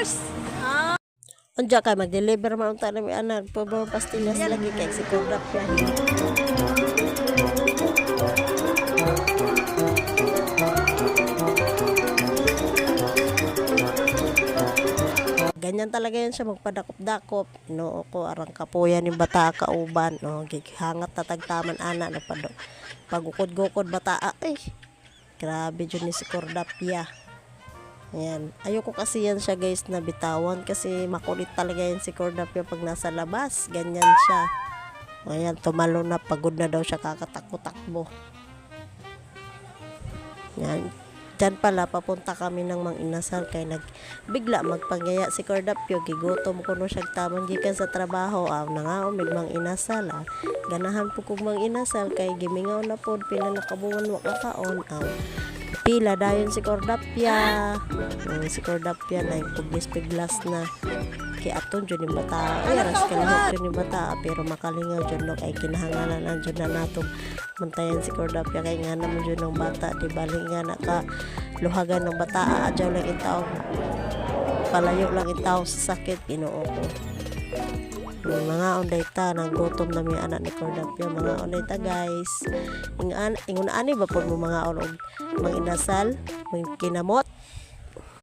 nurse. Unja ka mag-deliver man unta na mi anak po pastillas lagi kay si Kordap yan. Ganyan talaga yan siya magpadakop-dakop. No, ko arang kapuyan yung bata kauban. No, gihangat tatagtaman ana na pagukod-gukod bata. Ay, grabe dyan ni si Kordapya. Ayan. Ayoko kasi yan siya guys na bitawan kasi makulit talaga yan si Kordapya pag nasa labas. Ganyan siya. Ayan, tumalo na. Pagod na daw siya kakatakbo-takbo. Yan. Diyan pala, papunta kami ng Mang Inasal kay nagbigla magpanggaya si Kordapyo. Gigutom ko no siya tamang gikan sa trabaho. Nangaon mig Mang Inasal. Ganahan po kong Mang Inasal kay gimingaw na po pila nakabuan wakakaon. Pila dayon si Kordapya. Si Kordapya na yung puglis-piglas na. Kaya aton dyan yung bata. Ay, aras kalihok dyan yung bata. Pero makalingaw dyan no. Kay kinahangalan na dyan na natong mantayan si Kordapya. Kaya nga naman dyan ng bata. Di bali nga nakaluhagan ng bata. Adyaw lang itaw. Palayo lang itaw sa sakit. Ginoo ko. Mga onday ta naggutom na mi anak ni Kordapya. Mga onday ta guys. Ingon ani ba po mo mga og Mang Inasal, mang kinamot.